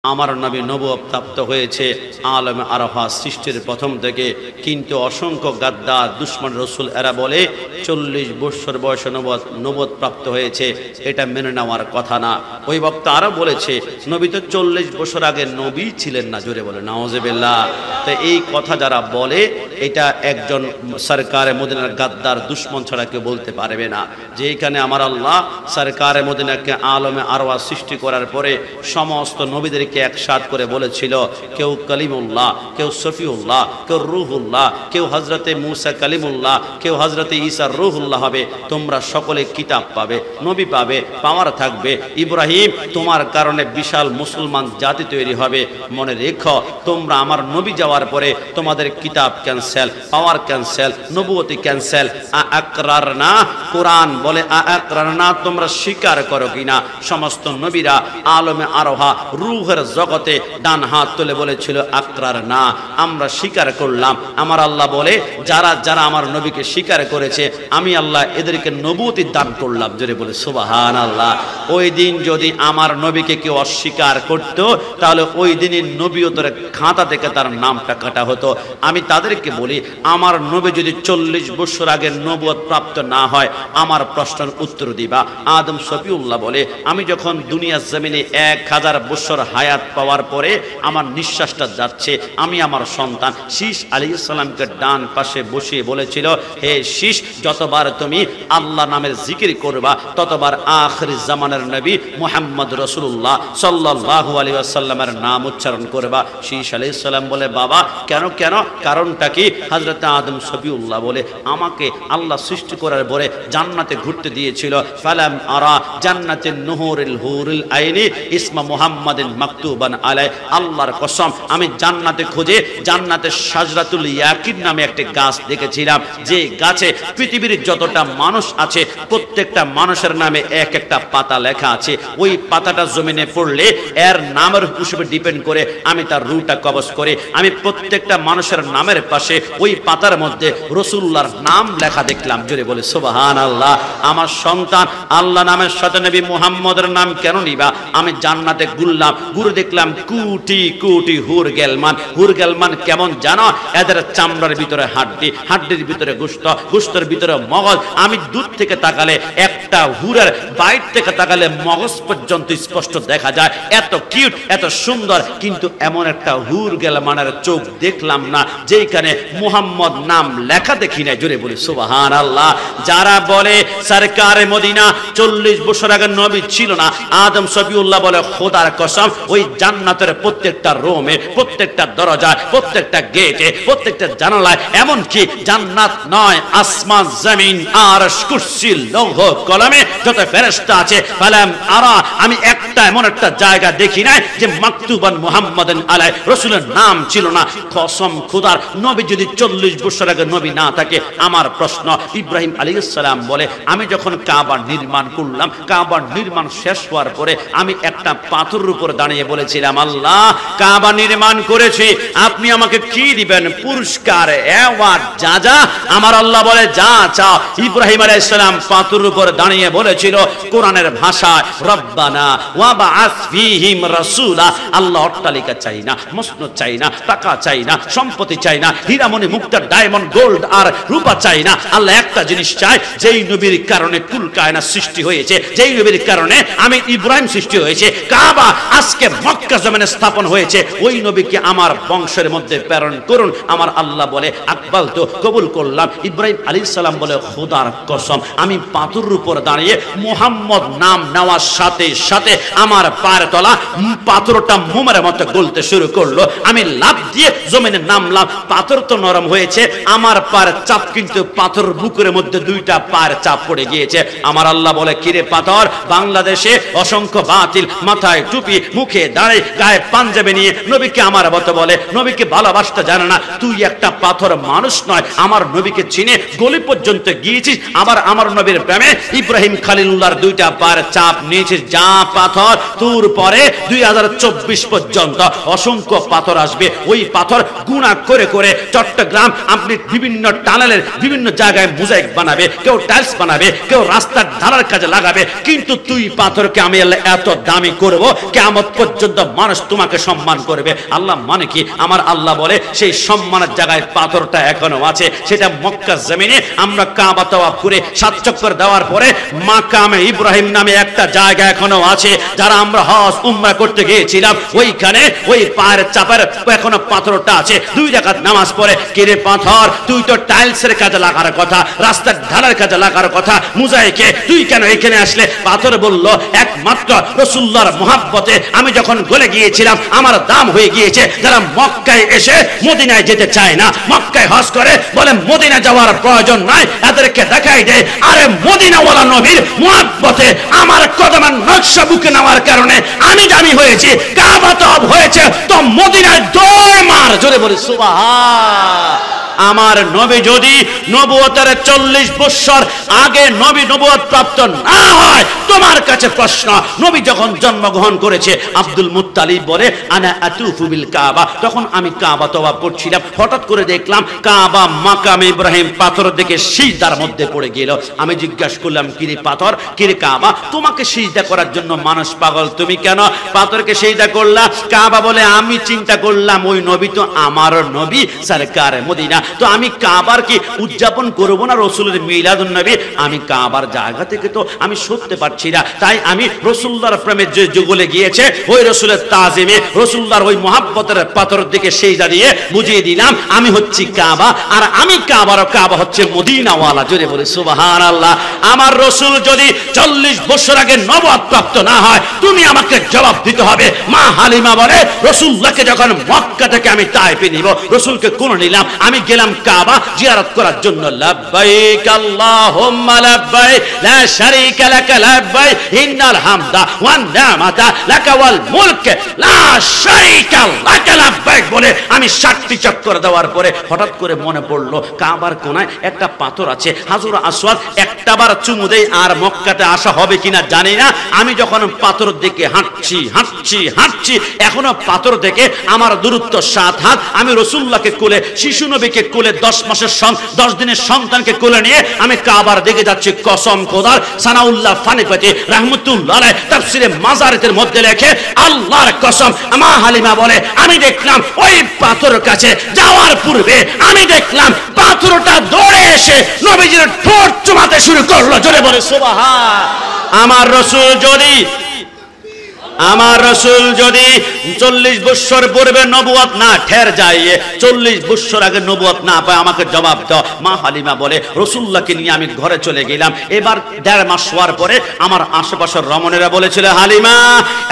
আমার নবী নবুয়ত প্রাপ্ত হয়েছে আলমে আরাফা সৃষ্টির প্রথম থেকে, কিন্তু অসংখ্য গাদ্দার দুশমন রসুল এরা বলে 40 বৎসর বয়সে নবুয়ত প্রাপ্ত হয়েছে। এটা মেনে নেওয়ার কথা না। ওই বক্তা আরো বলেছে নবী তো 40 বছর আগে নবী ছিলেন না। জোরে বলে নাউজুবিল্লাহ। তো এই কথা যারা বলে এটা একজন সরকারে মদিনার গাদ্দার দুশমন ছাড়া কেউ বলতে পারবে না যে এখানে আমার আল্লাহ সরকারে মদিনাকে আলমে আরওয়া সৃষ্টি করার পরে সমস্ত নবীদের একসাথ করে বলেছিল, কেউ কালিমুল্লাহ, কেউ সফিউল্লাহ, কেউ রুহুল্লাহ, কেউ হযরতে মুসা কালিমুল্লাহ, কেউ হযরতে ঈসা রুহুল্লাহ হবে। তোমরা সকলে কিতাব পাবে, নবী পাবে, পাওয়ার থাকবে। ইব্রাহিম তোমার কারণে বিশাল মুসলমান জাতি তৈরি হবে। মনে রেখো তোমরা আমার নবী যাওয়ার পরে তোমাদের কিতাব ক্যান্সেল, পাওয়ার ক্যান্সেল, নবুয়তি ক্যান্সেল। আকরারনা, কোরআন বলে আকরারনা, তোমরা স্বীকার করো কিনা? সমস্ত নবীরা আলমে আরোহা রূহের জগতে ডান হাত তুলে বলেছিল আকরার না, আমরা স্বীকার করলাম। আমার আল্লাহ বলে যারা যারা আমার নবীকে স্বীকার করেছে আমি আল্লাহ এদেরকে নবুয়তি দান করলাম। জোরে বলে সুবহানাল্লাহ। ওই দিন যদি আমার নবীকে কেউ অস্বীকার করত তাহলে ওই দিনই নবীয়তের খাতা থেকে তার নামটা কাটা হতো। আমি তাদেরকে বলি আমার নবী যদি 40 বছর আগে নবুয়ত প্রাপ্ত না হয় আমার প্রশ্নের উত্তর দিবা। আদম শফিউল্লাহ বলে আমি যখন দুনিয়ার জমিনে 1000 বছর হায়াত পাওয়ার পরে আমার নিঃশ্বাসটা যাচ্ছে, আমি আমার সন্তান শীষ আলাইহিস সালামকে ডান পাশে বসিয়ে বলেছিল, হে শীষ যতবার তুমি আল্লাহ নামের জিকির করবা ততবার আখির জামানের নবী মুহাম্মদ রাসূলুল্লাহ সাল্লাল্লাহু আলাইহি ওয়াসাল্লামের নাম উচ্চারণ করবা। শীষ আলাইহিস সালাম বলে বাবা কেন কেন, কারণটা কি? হযরত আদম শফিউল্লাহ বলে আমাকে আল্লাহ সৃষ্টি করার পরে জান্নাতে ঘুরতে দিয়েছিল, ফালাম আরা জান্নাতিন নুহুরিল হুরুল আইনি ইসমা মুহাম্মাদিন মাকতুবান আলাই। আল্লাহর কসম আমি জান্নাতে খুঁজে জান্নাতে শাজরাতুল ইয়াকিন নামে একটা গাছ দেখেছিলাম, যে গাছে পৃথিবীর যতটা মানুষ আছে প্রত্যেকটা মানুষের নামে এক একটা পাতা লেখা আছে। ওই পাতাটা জমিনে পড়লে এর নামের উপরে ডিপেন্ড করে আমি তার রুটা কবজ করে আমি প্রত্যেকটা মানুষের নামের পাশে ওই পাতার মধ্যে রাসূলুল্লাহর নাম লেখা দেখলাম। জোরে বলে সুবহানাল্লাহ। আমার সন্তান আল্লাহ নামের সাথে নবী মুহাম্মদের নাম কেন নিবা? আমি জান্নাতে ঘুরলাম, ঘুরে দেখলাম কোটি কোটি হুর গেলমান কেমন জানো? এদের চামড়ার ভিতরে হাড্ডি, হাড্ডির ভিতরে গোশত, গোশতের ভিতরে মগজ। আমি দূর থেকে তাকালে একটা হুরের বাইর থেকে তাকালে মগজ পর্যন্ত স্পষ্ট দেখা যায়, এত কিউট এত সুন্দর। কিন্তু এমন একটা হুর গেলমানের চোখ দেখলাম না যেখানে মুহাম্মদ নাম লেখা দেখি না। জোরে বলি সুবহানাল্লাহ। যারা বলে সরকারে মদিনা 40 বছর আগে নবী ছিল না, আদম শফিউল্লাহ বলে খোদার কসম ওই জান্নাতের প্রত্যেকটা রুমে, প্রত্যেকটা দরজায়, প্রত্যেকটা গেটে, প্রত্যেকটা জানালায়, এমনকি জান্নাত নয় আসমান জমিন আরশ কুরসি লৌহ কলমে যত ফেরেশতা আছে ফালাম আরা আমি একটা এমন একটা জায়গা দেখি নাই যে মাকতুবান মুহাম্মাদান আলাই রাসূলের নাম ছিল না। কসম খোদার নবী যদি 40 বছর আগে নবী না থাকে আমার প্রশ্ন ইব্রাহিম আলাইহিস সালাম বলে আমি যখন কাবা নির্মাণ করলাম, কাবা নির্মাণ শেষ হওয়ার পরে আমি একটা পাথরের উপর দাঁড়িয়ে বলেছিলাম আল্লাহ কাবা নির্মাণ করেছি, আপনি আমাকে কি দিবেন? পুরস্কার, অ্যাওয়ার্ড, যা যা। আমার আল্লাহ বলে যা চাও। ইব্রাহিম আলাইহিস সালাম পাথরের উপর দাঁড়িয়ে বলেছিল কোরআনের ভাষায় রব্বানা ওয়া বাআস ফীহিম রাসূলা। আল্লাহ অট্টালিকা চাই না, মসনদ চাই না, টাকা চাই না, সম্পত্তি চাই না, হীরামণি মুক্তা ডায়মন্ড গোল্ড আর রূপা চাই না। আল্লাহ একটা জিনিস চাই, যেই নবীর কারণে কুল কায়নাত সৃষ্টি হয়েছে, যেই নবীর কারণে আমি ইব্রাহিম সৃষ্টি হয়েছে, কাবা আজকে মক্কা জমিনে স্থাপন হয়েছে, ওই নবীকে আমার বংশের মধ্যে প্রেরণ করুন। আমার আল্লাহ বলে আকবাল তো কবুল করলাম। ইব্রাহিম আলাইহিস সালাম বলে খোদার কসম আমি পাথরের উপর দাঁড়িয়ে মুহাম্মদ নাম নেওয়ার সাথে সাথে আমার পায়ের তলা পাথরটা মোমের মতো গলতে শুরু করলো। আমি লাফ দিয়ে জমিনে নামলাম, পাথর তো নরম হয়েছে, আমার পায়ের চাপ কিন্তু পাথর বুকের মধ্যে দুইটা পায়ের চাপ পড়ে গিয়েছে। আমার আল্লাহ বলে কিরে পাথর, বাংলাদেশে অসংখ্য বাতিল, মাথায় টুপি, মুখে দাঁড়ে, গায়ে পাঞ্জাবি নিয়ে নবীকে আমার মতো বলে, নবীকে ভালোবাসতে জানে না। তুই একটা পাথর মানুষ নয়, আমার নবীকে চিনে গলি পর্যন্ত গিয়েছিস, আবার আমার নবীর প্রেমে ইব্রাহিম খলিলুল্লাহর দুইটা পায়ের চাপ নিয়েছিস। যা পাথর তোর পরে 2024 পর্যন্ত অসংখ্য পাথর আসবে। ওই পাথর গুণা করে করে চট্টগ্রাম আপনি বিভিন্ন টানেলের বিভিন্ন জায়গায় মোজাইক বানাবে, কেউ টাইলস বানাবে, বানাবে, কেউ রাস্তার ধারার কাজে লাগাবে, কিন্তু তুই পাথরকে আমি আল্লাহ এত দামি করব কিয়ামত পর্যন্ত মানুষ তোমাকে সম্মান করবে। আল্লাহ মানে কি? আমার আল্লাহ বলে সেই সম্মানের জায়গায় পাথরটা এখনো আছে। সেটা মক্কা জমিনে আমরা কাবা তাওয়াফ করে 7 চক্কর দেওয়ার পরে মাকামে ইব্রাহিম নামে একটা জায়গা এখনো আছে। যারা আমরা হজ উমরা করতে গিয়েছিলাম ওইখানে ওই পায়ের চাপার এখনো পাথরটা আছে। 2 রাকাত নামাজ পড়ে, কিরে পাথর তুই তো টাইলসের কাজে লাগার কথা, রাস্তার ঢালার কাজে লাগার কথা, মুজাইকে তুই কেন এখানে আসলে? পাথর বলল একমাত্র রাসূলুল্লাহর মহব্বতে আমি যখন গলে গিয়েছিলাম আমার দাম হয়ে গিয়েছে। যারা মক্কায় এসে মদিনায় যেতে চায় না, মক্কায় হজ করে বলে মদিনা যাওয়ার প্রয়োজন নাই, এদেরকে দেখাই দেয় আরে মদিনাওয়ালা নবীর মহব্বতে আমার কদমের নকশা বুকে নেওয়ার কারণে আমি দামি হয়েছি, কাবা তাওয়াফ হয়েছে, তো মদিনায় দৌড় মার। জোরে বলি সুবহান। আমার নবী যদি নবুয়তের 40 বছর আগে নবী নবুয়ত প্রাপ্ত না হয়, তোমার কাছে প্রশ্ন, নবী যখন জন্মগ্রহণ করেছে আব্দুল মুত্তালিব বলে আনা আতুফু বিল কাবা, তখন আমি কাবা তাওয়াফ করছিলাম, হঠাৎ করে দেখলাম কাবা মাকাম ইব্রাহিম পাথর দেখে সিজদার মধ্যে পড়ে গেল। আমি জিজ্ঞাসা করলাম কিরে পাথর, কিরে কাবা, তোমাকে সিজদা করার জন্য মানুষ পাগল, তুমি কেন পাথরকে সিজদা করলা? কাবা বলে আমি চিন্তা করলাম ওই নবী তো আমার নবী সরকার মদিনা, তো আমি কাবার কি উদযাপন করব না রাসূলের মিলাদুন নবী? আমি কাবার জায়গা থেকে তো আমি সরতে পারছি না, তাই আমি রাসূলুল্লাহর প্রেমে যে যুগলে গিয়েছে ওই রাসূলের তাজিমে রাসূলুল্লাহর ওই মহব্বতের পাথর দিকে সিজদা দিয়ে বুঝিয়ে দিলাম আমি হচ্ছি কাবা, আর আমি কাবার, কাবা হচ্ছে মদিনাওয়ালা। জোরে বলে সুবহানাল্লাহ। আমার রাসূল যদি 40 বছর আগে নবুয়ত প্রাপ্ত না হয়, তুমি আমাকে জবাব দিতে হবে। মা হালিমা বলে রাসূলুল্লাহকে যখন মক্কা থেকে আমি তায়েফে নিব, রাসূলকে কোন নিলাম, আমি গেলাম কাবা জিয়ারত করার জন্য। লাব্বাইক আল্লাহুম্মা লাব্বাইক লা শারীকা লাক লাব্বাইক ইন্নাল হামদা ওয়ান নি'মাতা লাকা ওয়াল মুলক লা শারীকা লাক লাব্বাইক বলে আমি 60টি চক্কর দেওয়ার পরে হঠাৎ করে মনে পড়লো কাবার কোনায় একটা পাথর আছে, হাজর আসওয়াদ, একটাবার চুমু দেই আর মক্কাতে আসা হবে কিনা জানি না। আমি যখন পাথর দিকে হাঁটছি এখনো পাথর দেখে আমার দূরত্ব 7 হাত। আমি রাসূলুল্লাহকে কোলে, শিশু নবীকে কোলে, 10 দিনের সন্তানকে কোলে নিয়ে আমি কাবার দিকে যাচ্ছি। কসম খোদার, সানাউল্লাহ ফানিপতি রাহমাতুল্লাহ আলাইহি তাফসিরে মাজারিতের মধ্যে লেখে আল্লাহর কসম, মা হালিমা বলে আমি দেখলাম ওই পাথর কাছে যাওয়ার পূর্বে আমি দেখলাম পাথরটা দৌড়ে এসে নবীজির ঠোঁট চুমাতে শুরু করলো। জোরে বলে সুবহান। আমার রাসূল যদি 40 বছর পূর্বে নবুয়ত না ঠের যায়, 40 বছর আগে নবুয়ত না পায়, আমাকে জবাব দাও। মা হালিমা বলে রাসূলুল্লাহকে নিয়ে আমি ঘরে চলে গেলাম। এবার 1.5 মাস হওয়ার পরে আমার আশেপাশের রমণীরা বলেছিল হালিমা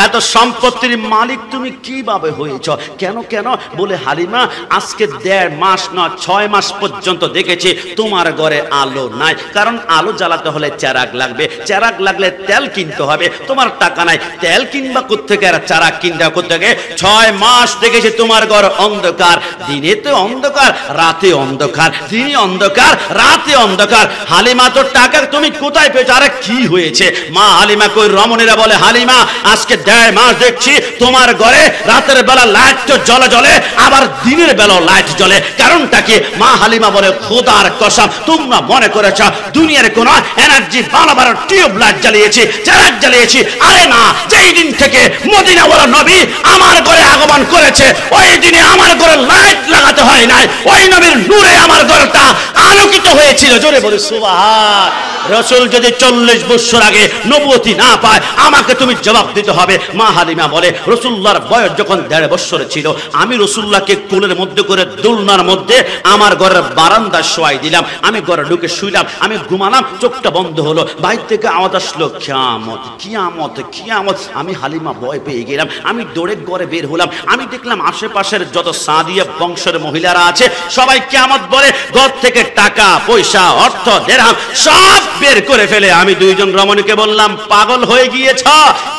এত সম্পত্তির মালিক তুমি কিভাবে হয়েছ? কেন বলে হালিমা আজকে 1.5 মাস না 6 মাস পর্যন্ত দেখেছি তোমার ঘরে আলো নাই, কারণ আলো জ্বালাতে হলে চেরাগ লাগবে, চেরাগ লাগলে তেল কিনতে হবে, তোমার টাকা নাই, তেল কিনবে কোত্থেকে আর চারা কিনবা কোত্থেকে? 6 মাস দেখেছি তোমার ঘর অন্ধকার, দিনে তো অন্ধকার, রাতে অন্ধকার, দিনে অন্ধকার, রাতে অন্ধকার। হালিমা তো টাকা তুমি কোথায় পেয়েছো? আরে কি হয়েছে? মা হালিমা কই রমণীরা বলে হালিমা আজকে 1.5 মাস দেখছি তোমার ঘরে রাতের বেলা লাইট তো জ্বলে, আবার দিনের বেলা লাইট জ্বলে, কারণটা কি? মা হালিমা বলে খোদার কসম তোমরা মনে করেছ দুনিয়ার কোন এনার্জি বানাবার টিউব লাইট জ্বালিয়েছি, চেরাগ জ্বালিয়েছি? আরে না, যেই দিন থেকে মদিনাওয়ালা নবী আমার ঘরে আগমন করেছে ওই দিনে আমার ঘরে লাইট লাগাতে হয় নাই, ওই নবীর নূরে আমার ঘরটা আলোকিত হয়েছিল। জোরে বলি সুবহান। রাসূল যদি 40 বছর আগে নবুয়তি না পায় আমাকে তুমি জবাব দিতে হবে। মা হালিমা বলে রাসূলুল্লাহর বয়স যখন 1.5 বছর ছিল আমি রাসূলুল্লাহকে কোলের মধ্যে করে দোলনার মধ্যে আমার ঘরের বারান্দা শোয়াই দিলাম, আমি ঘরে ঢুকে শুইলাম, আমি ঘুমালাম, চোখটা বন্ধ হলো, বাইরে থেকে আওয়াজ আসলো কিয়ামত কিয়ামত কিয়ামত। আমি হালিমা ভয় পেয়ে গেলাম, আমি দৌড়ে ঘরে বের হলাম, আমি দেখলাম আশেপাশের যত সাদিয়া বংশের মহিলারা আছে সবাই কিয়ামত বলে ঘর থেকে টাকা পয়সা অর্থ দিরহাম সব বের করে ফেলে। আমি 2 জন রমণীকে বললাম পাগল হয়ে গিয়েছ,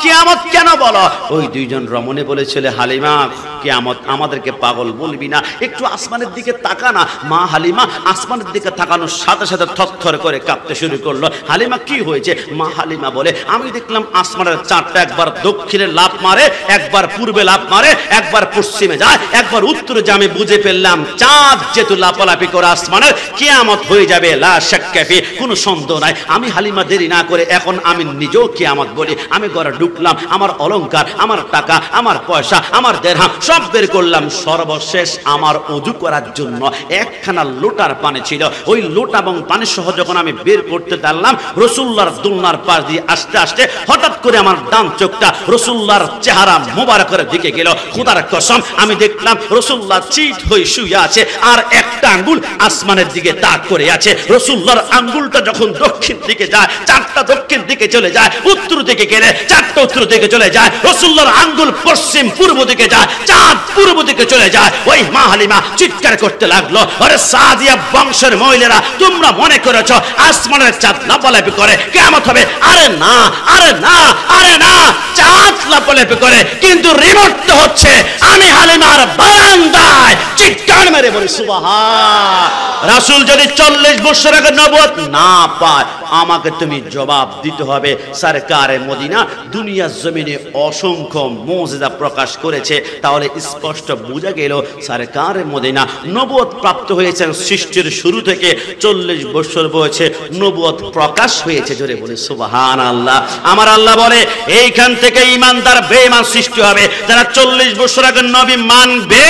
কিয়ামত কেন বলো? ওই 2 জন রমণী বলেছিল হালিমা কিয়ামত আমাদেরকে পাগল বলবি না, একটু আসমানের দিকে তাকা না। মা হালিমা আসমানের দিকে তাকানোর সাথে সাথে থরথর করে কাঁপতে শুরু করলো। হালিমা কি হয়েছে? মা হালিমা বলে আমি দেখলাম আসমানের চাঁদটা একবার দক্ষিণে লাফ মারে, একবার পূর্বে লাফ মারে, একবার পশ্চিমে যায়, একবার উত্তরে যায়। আমি বুঝে ফেললাম চাঁদ যেহেতু লাপালাপি করে আসমানের, কিয়ামত হয়ে যাবে, লা শাক্কা ফি, কোনো সন্দেহ নাই। আমি হালিমা দেরি না করে এখন আমি নিজেও কিয়ামত বলি। আমি ঘরে ঢুকলাম, আমার অলংকার, আমার টাকা, আমার পয়সা, আমার দেরহাম সব বের করলাম। সর্বশেষ আমার ওযু করার জন্য একখানা লোটার পানি ছিল। ওই লোটা এবং পানি সহ যখন আমি বের করতে পারলাম, রাসূলুল্লাহর দুলনার পাশ দিয়ে আস্তে আস্তে হঠাৎ করে আমার ডান চোখটা রাসূলুল্লাহর চেহারা মোবারকের দিকে গেল। খোদার কসম, আমি দেখলাম রাসূলুল্লাহ চিত হয়ে শুয়ে আছে, আর একটা আঙ্গুল আসমানের দিকে তাক করে আছে। রাসূলুল্লাহর আঙ্গুলটা যখন দক্ষিণ দিকে যায়, চারটা দক্ষিণ দিকে চলে যায়, উত্তর দিকে গেলে চারটা উত্তর দিকে চলে যায়। রাসূলুল্লাহর আঙ্গুল পশ্চিম পূর্ব দিকে যায়, চাঁদ পূর্ব দিকে চলে যায়। ওই মা হালিমা চিৎকার করতে লাগলো, আরে সাদিয়া বংশের মহিলারা, তোমরা মনে করেছো আসমানের চাঁদ লাফালাফি করে কিয়ামত হবে? আরে না, আরে না, আরে না, চাঁদ লাফালাফি করে, কিন্তু রিমোট তো হচ্ছে আমি হালিমার বারান্দায়। চিৎকার মেরে বলি সুবহান। রাসূল যদি 40 বছর আগে নবুয়ত না পায়, আমাকে তুমি জবাব দিতে হবে। সরকারে মদিনা দুনিয়ার জমিনে অসংখ্য মুজিজা প্রকাশ করেছে, তাহলে স্পষ্ট বোঝা গেল সরকারে মদিনা নবুয়ত প্রাপ্ত হয়েছেন সৃষ্টির শুরু থেকে। 40 বছর বয়সে নবুয়ত প্রকাশ হয়েছে। জোরে বলে সুবহানাল্লাহ। আমার আল্লাহ বলে এইখান থেকে ঈমানদার বেঈমান সৃষ্টি হবে। যারা 40 বছর আগে নবী মানবে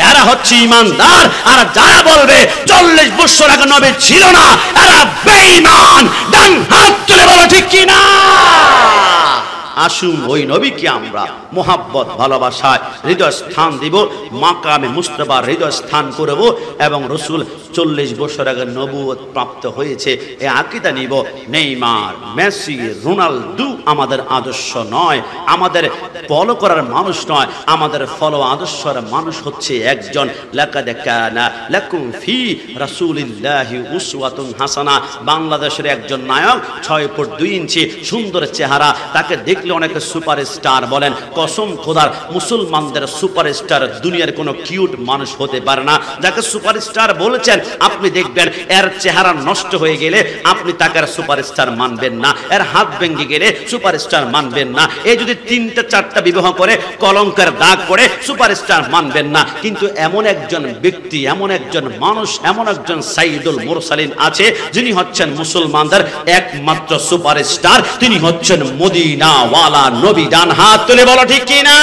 এরা হচ্ছে ঈমানদার, আর যারা বলবে 40 বছর আগে নবী ছিল না এরা বেঈমান। ডান হাত তুলে বলো ঠিক কি না? আসুন ওই নবীকে আমরা মোহাব্বত ভালোবাসায় হৃদয় স্থান দিব, মাকামে মুস্তাফার হৃদয় স্থান করব, এবং রাসূল 40 বছর আগে নবুয়ত প্রাপ্ত হয়েছে এই আকীদা নিব। নেইমার, মেসি, রোনালদো আমাদের আদর্শ নয়, আমাদের ফলো করার মানুষ নয়। আমাদের ফলো আদর্শের মানুষ হচ্ছে একজন। লাকাদ কানা লাকুম ফি রাসূলিল্লাহি উসওয়াতুন হাসানা। বাংলাদেশের একজন নায়ক, 6 ফুট 2 ইঞ্চি, সুন্দর চেহারা, তাকে দেখলে অনেকে সুপারস্টার বলেন। কসম খোদার, মুসলমানদের সুপারস্টার দুনিয়ার কোনো কিউট মানুষ হতে পারে না। যাকে সুপারস্টার বলেছেন আপনি দেখবেন এর চেহারা নষ্ট হয়ে গেলে আপনি তাকে সুপারস্টার মানবেন না, এর হাত ভেঙে গেলে সুপারস্টার মানবেন না, এই যদি 3টা 4টা বিবাহ করে কলঙ্কের দাগ পড়ে সুপারস্টার মানবেন না। কিন্তু এমন একজন ব্যক্তি, এমন একজন মানুষ, এমন একজন সাইয়্যিদুল মুরসালিন আছে যিনি হচ্ছেন মুসলমানদের একমাত্র সুপারস্টার। তিনি হচ্ছেন মদিনা ওয়ালা নবী। ডান হাত তুলে বলো ঠিক কি না?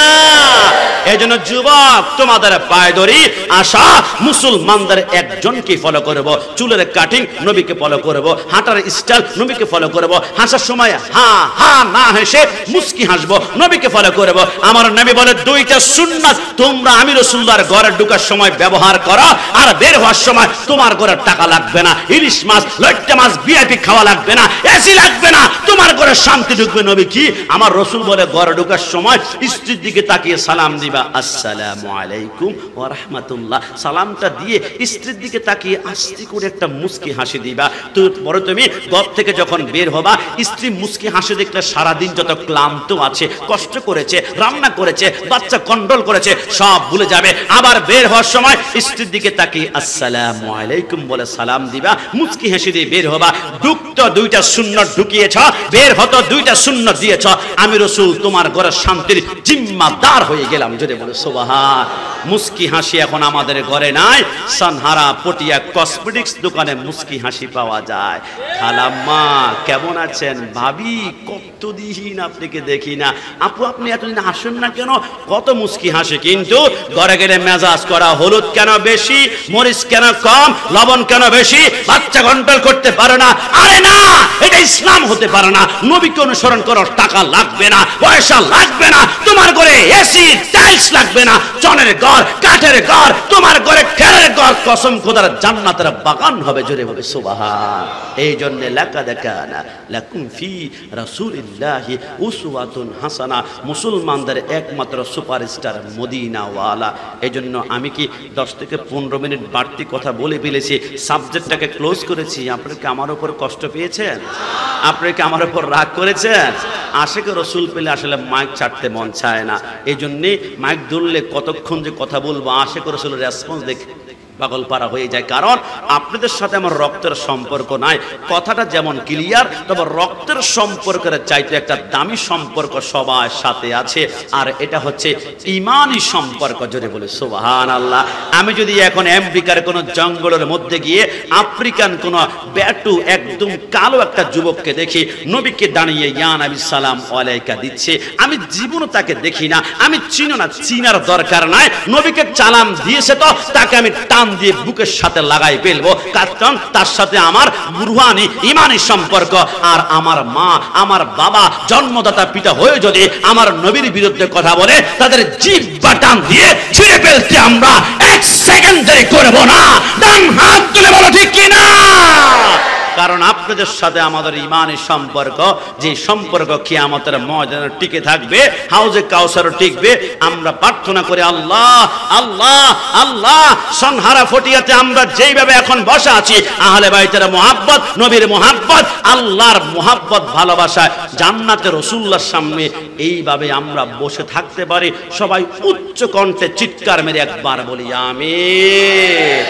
এজন্য যুবক তোমাদের পায়ে ধরি, আশা মুসলমানদের একজনকে ফলো করব। চুলের কাটিং নবীকে ফলো করব, হাঁটার স্টাইল নবীকে ফলো করব, হাসার সময় হা হা না হেসে মুস্কি হাসবো, নবীকে ফলো করব। আমার নবী বলে 2টা সুন্নাত তোমরা আমি রাসূলুল্লাহর ঘরে ঢোকার সময় ব্যবহার করো, আর বের হওয়ার সময় তোমার ঘরে টাকা লাগবে না, ইলিশ মাছ, লইট্টা মাছ, ভিআইপি খাওয়া লাগবে না, এসি লাগবে না, তোমার ঘরে শান্তি ঢুকবে। নবী কি আমার রাসূল বলে ঘরে ঢোকার সময় স্ত্রীর দিকে তাকিয়ে সালাম দিবা, আসসালামু আলাইকুম ওয়া রাহমাতুল্লাহ। সালামটা দিয়ে স্ত্রীর দিকে তাকিয়ে আস্তে করে একটা মুস্কি হাসি দিবা। তো পরে তুমি ঘর থেকে যখন বের হবা, স্ত্রী মুস্কি হাসি দেখলে সারাদিন যত ক্লান্ত আছে, কষ্ট করেছে, রান্না করেছে, বাচ্চা কন্ট্রোল করেছে, সব ভুলে যাবে। আবার বের হওয়ার সময় স্ত্রীর দিকে তাকিয়ে আসসালামু আলাইকুম বলে সালাম দিবা, মুস্কি হাসি দিয়ে বের হবা। ঢুকতো 2টা সুন্নাত ঢুকিয়েছ, বের হতো 2টা সুন্নাত দিয়েছ। আমি রাসূল তোমার ঘরের শান্তির জিম্মাদার হয়ে গেলাম। যদি বলে সুবহান। মুস্কি হাসি এখন আমাদের ঘরে নাই। সানহারা পটিয়া কসমেটিক্স দোকানে মুস্কি হাসি পাওয়া যায়। খালাম্মা কেমন আছেন? ভাবি কতদিন আপনাকে দেখি না, আপু আপনি এতদিন হাসেন না কেন? কত মুস্কি হাসি, কিন্তু ঘরে গেলে মেজাজ করা, হলুদ কেন বেশি, মরিচ কেন কম, লবণ কেন বেশি, বাচ্চা কন্ট্রোল করতে পারে না। আরে না, এটা ইসলাম হতে পারে না। নবীকে অনুসরণ করো, টাকা লাগবে না, পয়সা লাগবে না, তোমার ঘরে এসি টাইলস লাগবে না, চনের ঘর, কাঠের ঘর, তোমার ঘরে খেরের ঘর, কসম খোদার জান্নাতের বাগান হবে। জোরে হবে সুবহান। এই জন্য লাকাদ কানা লাকুম ফি রাসূলিল্লাহি উসওয়াতুন হাসানা, মুসলমানদের একমাত্র সুপারস্টার মদিনা ওয়ালা। এই জন্য আমি কি 10 থেকে 15 মিনিট বাড়তি কথা বলে ফেলেছি, সাবজেক্টটাকে ক্লোজ করেছি। আপনারা কি আমার উপর কষ্ট পেয়েছেন? আপনারা কি আমার উপর রাগ করেছেন? আশিকে রাসূল পেলে আসলে মাইক ছাড়তে মন চায় না। এই জন্যে মাইক ধরলে কতক্ষণ যে কথা বলবো, আশিকে রাসূলের রেসপন্স পাগল পারা হয়ে যায়। কারণ আপনাদের সাথে আমার রক্তের সম্পর্ক নাই। কথাটা যেমন ক্লিয়ার, তবে রক্তের সম্পর্কের চাইতে একটা দামি সম্পর্ক সবার সাথে আছে, আর এটা হচ্ছে ঈমানি সম্পর্ক। জোরে বলে সুবহানাল্লাহ। আমি যদি এখন আমেরিকার কোন জঙ্গলের মধ্যে গিয়ে আফ্রিকান কোন ব্যাটু একদম কালো একটা যুবককে দেখি, নবীকে দাঁড়িয়ে ইয়া নবী সালাম আলাইকা দিচ্ছে, আমি জীবনও তাকে দেখি না, আমি চিনো না, চিনার দরকার নাই। নবীকে চালান দিয়েছে তো তাকে আমি টান দিয়ে বুকের সাথে লাগাই ফেলবো, কারণ তার সাথে আমার রুহানি ঈমানি সম্পর্ক। আর আমার মা, আমার বাবা, জন্মদাতা পিতা হয়ে যদি আমার নবীর বিরুদ্ধে কথা বলে, তাদের জিহ্বা টান দিয়ে ছিঁড়ে ফেলতে আমরা এক সেকেন্ড দেরি করব না। ডান হাত তুলে বলো ঠিক কিনা? কারণ আপনাদের সাথে আমাদের ঈমানি সম্পর্ক, যে সম্পর্ক কিয়ামতের ময়দানে টিকে থাকবে, হাউজে কাউসারও টিকবে। আমরা প্রার্থনা করি আল্লাহ আল্লাহ আল্লাহ, সনহারা ফটিয়াতে আমরা যেইভাবে এখন বসা আছি, আহলে বাইতের মুহাব্বত, নবীর মুহাব্বত, আল্লাহর মুহাব্বত, ভালোবাসায় জান্নাতে রাসূলুল্লাহর সামনে এইভাবে আমরা বসে থাকতে পারি। সবাই উচ্চ কণ্ঠে চিৎকার মেরে একবার বলি আমিন।